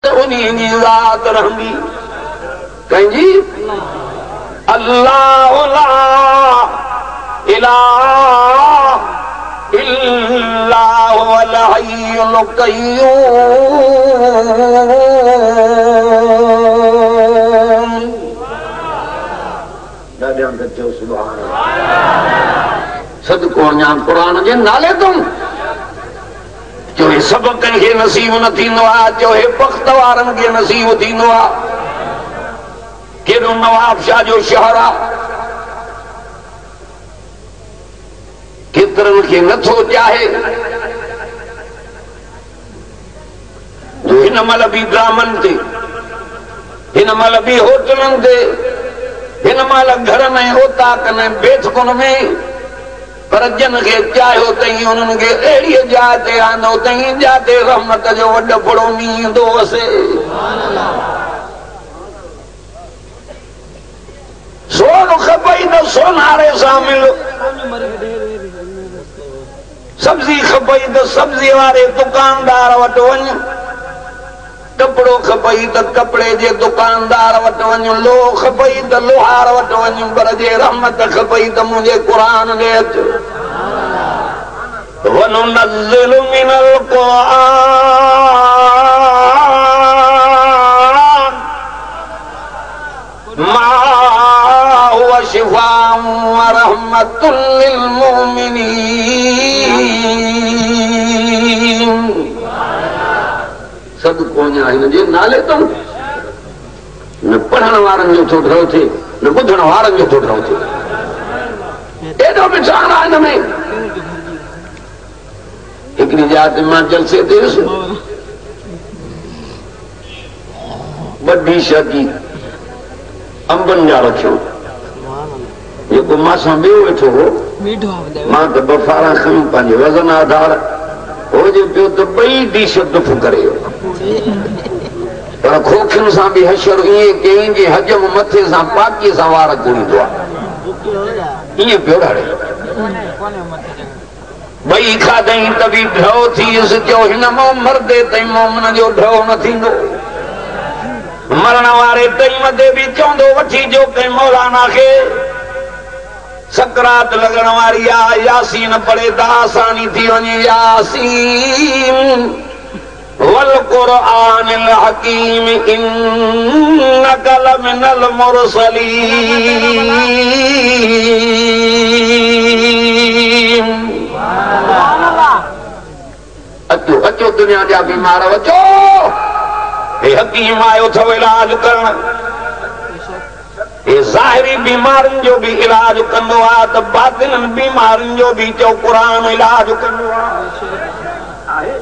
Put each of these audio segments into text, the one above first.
उन्हीं जी ज़ात रहंदी कंहिंजी अल्लाह ला इलाहा इल्ला हुवल हय्युल क़य्यूम। ॾाढा चओ सुभान अल्लाह। सदको अञा क़ुरान जे नाले तुम जो हे सभु कंहिंखे नसीब न थींदो आहे, जो हे बख़्त वारनि खे नसीब थींदो आहे। केॾो नवाब शाह जो शहर आहे, केतिरनि खे नथो चाहे जो हिन महिल बि ड्रामनि ते, हिन महिल बि होटलनि ते, हिन महिल घरनि ऐं ओताकनि ऐं बैठकुनि में, पर जन खे चाहियो तई उन्हनि खे अहिड़ी जाइ ते आंदो तई जिते रहमत जो वॾो बड़ो मींहुं ईंदो हुअसि। सोन खपई त सोनारे सां मिल, सब्जी खपई त सब्जी वारे दुकानदार वटि वञ, कपिड़ो खपई त कपिड़े जे दुकानदार वटि वञ, लोह खपई त लोहार वटि वञ, पर जे रहमत खपई त मुंहिंजे क़ुरान ॾे अच। वनुनज़्ज़िलु मिनल क़ुरआन मा हुवा शिफ़ाउन व रहमतुल लिल मुमिनीन। सदको अञा हिन जे नाले तो न पढ़ण वारनि जो थो डरो थिए, न ॿुधण वारनि जो थो डरो थिए। एॾो विचार आहे हिन में। हिकिड़ी जात मां जलसे ते वियुसि, ॿ शकी अंबनि जा रखियो, जेको मां सां ॿियो वेठो हो, मां त बफ़ारा खयूं पंहिंजे वज़न आधार होजे पियो त ॿई डिश दुफ़ करे, पर खोखियुनि सां बि हशर ईअं कयईं जे हजम मथे सां पाकीअ सां वार कुड़ींदो आहे, ईअं पियो ॾाढे। ॿई खाधई त बि ढो थियुसि, चयो हिन मां मरदे ताईं मोमिन जो ढो न थींदो। मरण वारे टाइम ते बि चवंदो वठी जो कंहिं मौलाना खे, सकरात लॻण वारी आहे, यासीन पढ़े त आसानी थी वञे। यासीन वल क़ुरआनिल हकीम इन्नक लमिनल मुरसलीन। अचो अचो दुनिया जा बीमार अचो, हे हकीम आयो अथव इलाज करण। हे ज़ाहिरी बीमारियुनि जो बि इलाज कंदो आहे त बातिननि बीमारियुनि जो बि चओ क़ुरान इलाज कंदो आहे।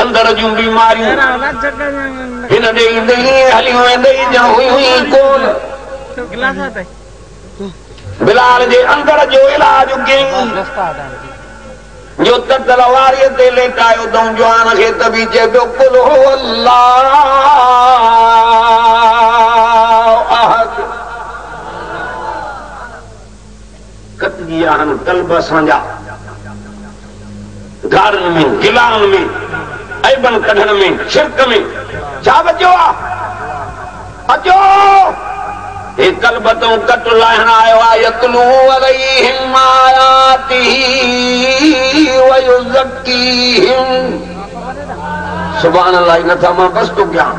अंदर जूं बीमारियूं हिन ॾे ईंदे हलियूं वेंदे ॼण हुई कोन। बिलाल जे अंदर जो इलाज कयईं, जो ततल वारीअ ते लेटायो अथऊं जवान खे त बि चए पियो कुल हो अल्लाह अहद। कटिजी आहिनि कल्ब असांजा, गारनि में गिलाउनि में ऐबन कढण में शिरक में। छा बचियो आहे? अचो हे कल्ब तूं कट लाहिण आयो आहे। यतलू अलैहिम आयातिही व युज़क्कीहिम। सुभान अल्लाह। नथा मां बस तो कयां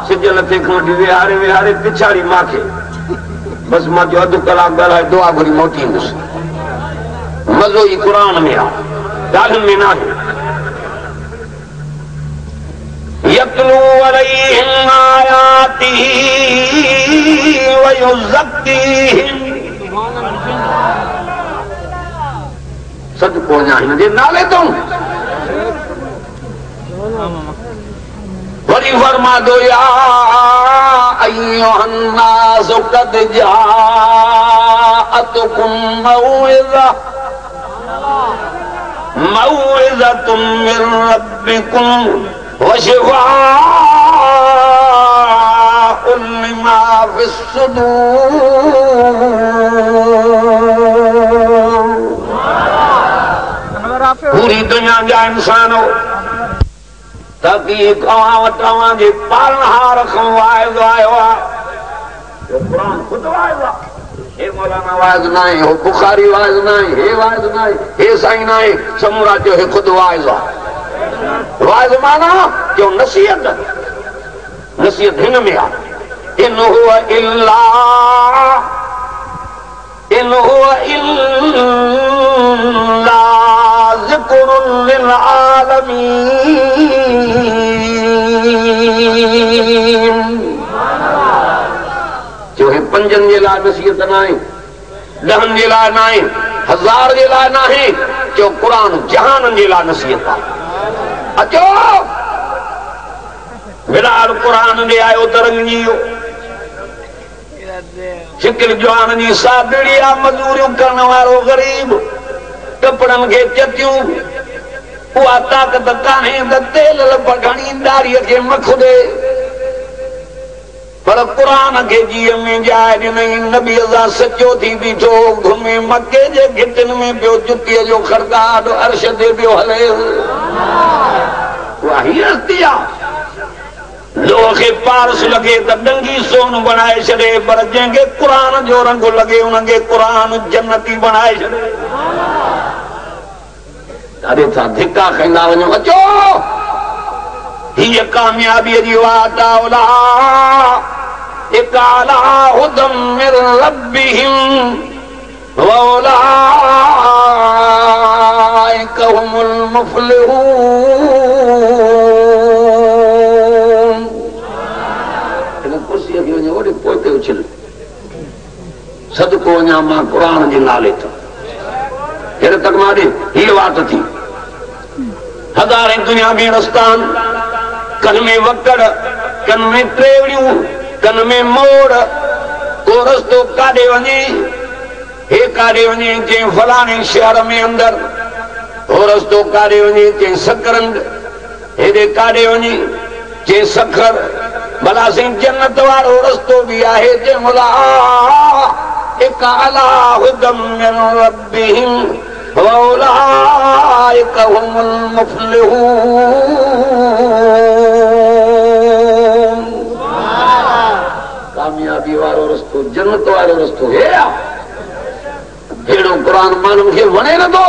सिज लथे खां वठी विहारे विहारे पिछाड़ी मांखे बस मां जो अधु कलाक ॻाल्हाए दुआ घुरी मोटी ईंदुसि। मज़ो ई क़ुरान में आहे, ॻाल्हियुनि में न आहे। यतलू अलैहिम आयातिही व युज़क्कीहिम। सदको अञा हिन जे नाले तो वरी फरमादो या अय्युहन नास क़द जाअतकुम मौइज़तुम मिन रब्बिकुम व शिफ़ाउन लिमा फिस्सुदूर। पूरी दुनिया जा इंसान हो, ताकि तव्हां जे पालनहार खां वाइदो आयो आहे। क़ुरान ख़ुदि वाइदो आहे, हे मौलाना वाइदो न आहे, हो बुखारी वाइदो न आहे, हे वाइदो न आहे, हे साईं न आहे, समूरा चयो हे ख़ुदि वाइदो आहे। वाइदो माना जो नसीहत, नसीहत हिन में आहे। इन हुआ इल्ला ज़िक्रुन लिल आलमीन। जो हे पंजनि जे लाइ नसीहत न आहे, 10 जे लाइ न आहे, 1000 जे लाइ न आहे, जो क़ुरान जहाननि जे लाइ नसीहत आहे। अचो विराड़ क़ुरान ॾे आयो त रंगी वियो। शिकिल जवान जी सादड़ी आहे, मज़ूरियूं करण वारो ग़रीब, कपड़नि खे चटियूं, उहा ताक़त कान्हे त तेल घणी दाढ़ीअ खे मख ॾे, पर क़ुरान खे जीअ में जाइ ॾिनई। नबी सां सचो थी बीठो, घुमे मके जे घिटनि में पियो जुतीअ जो खड़काट अर्श ते पियो हले। उहा ही हस्ती आहे। लोह खे पारस लॻे त डंगी सोन बणाए छॾे, पर जंहिंखे क़ुरान जो रंग लॻे उनखे क़ुरान जन्नती बणाए छॾे। ॾाढे था धिका खाईंदा वञो। अचो हीअ कामयाबीअ जी वाट आहे। इकाला हुदम मिन रब्बिहिम व उलाइका हुमुल मुफ़्लिहून। ओॾे पोते उछल सदको वञा मां क़ुरान जे नाले ते। हेॾे तक मां हीअ वाट थी। हज़ारे दुनिया में रस्तान, कन में वकड़, कन में टेवड़ियूं, कन में मोड़, को रस्तो काॾे वञे, हे काॾे वञे जंहिं फलाणे शहर में अंदर, हो रस्तो काॾे वञे जंहिं सकरंग, हेॾे काॾे वञे जंहिं सखर। भला साईं जन्नत वारो रस्तो बि आहे जंहिं महिल इकाला हुदम मिन रब्बिहिम व उलाइका हुमुल मुफ़्लिहून। कामयाबी वारो रस्तो, जन्नत वारो रस्तो हे आहे। हेड़ो क़ुरान माण्हुनि खे वणे नथो।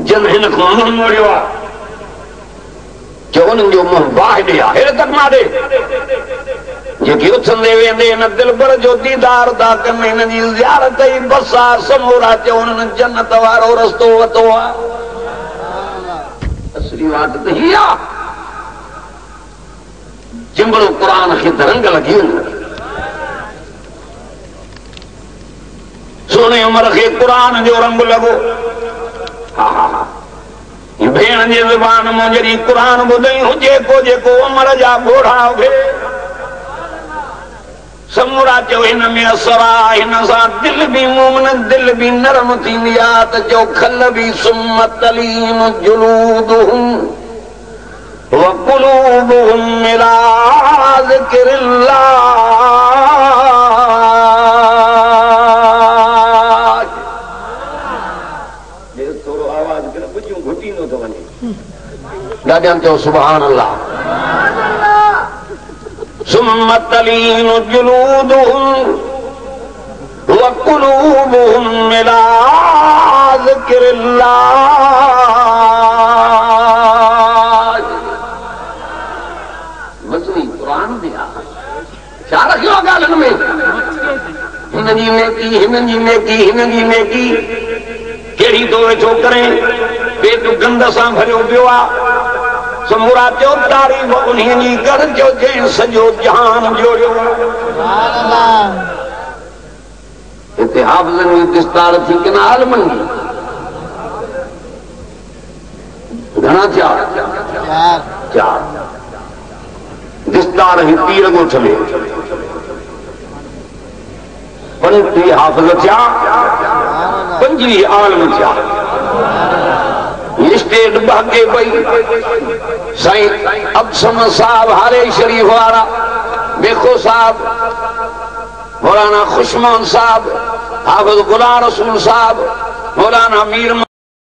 जन हिन खां मुंहुं मोड़ियो आहे, जो उन्हनि जो मुंहुं बाहि ॾे आहे। हेॾे तक मां ॾे जेके उथंदे वेंदे हिन दिलबर जो दीदार था कनि, हिन जी ज़ियारत ई बसार समूरा चयो उन्हनि जन्नत वारो रस्तो वरितो आहे। असली वाट त हीअ आहे। चिंबड़ो क़ुरान खे त रंग लॻी वञे, सोने उमिरि खे क़ुरान जो रंग लॻो। हा हा हा, भेण जे ज़बान मां जॾहिं क़ुरान ॿुधई हुजे को जेको उमिरि जा ॿोढ़ा हुजे, समूरा चयो हिन में असर आहे। हिन सां दिलि बि मोमिन, दिलि बि नरम थींदी आहे। त चयो खल बि सुम्म तलीम जुलूदुहुम व क़ुलूबुहुम इला ज़िक्रिल्लाह। ॾाढनि चयो सुभान अल्लाह। सुम्म तलीन जुलूदुहुम व क़ुलूबुहुम इला ज़िक्रिल्लाह। मज़मून क़ुरान में आहे। छा रखियो आहे ॻाल्हियुनि में? हिन जी नेकी, हिन जी नेकी, हिन जी नेकी कहिड़ी थो वेठो करे, पेट गंद सां भरियो पियो आहे। समूरा चयो तारीफ़ उन्हीअ जी कर जो जंहिं सॼो जहान जोड़ियो। हिते हाफ़िज़नि जी दिस्तार थी कि न आलमनि जी? घणा थिया? 4। दिस्तार ही पीर ॻोठ में 35 हाफ़िज़ थिया, 25 आलम थिया। स्टेट भागे पई। साईं अब्सम साहब हारे शरीफ वारा, बेखो साहब, मौलाना खुशमान साहब, हाफिज गुलाम रसूल साहब, मौलाना मीर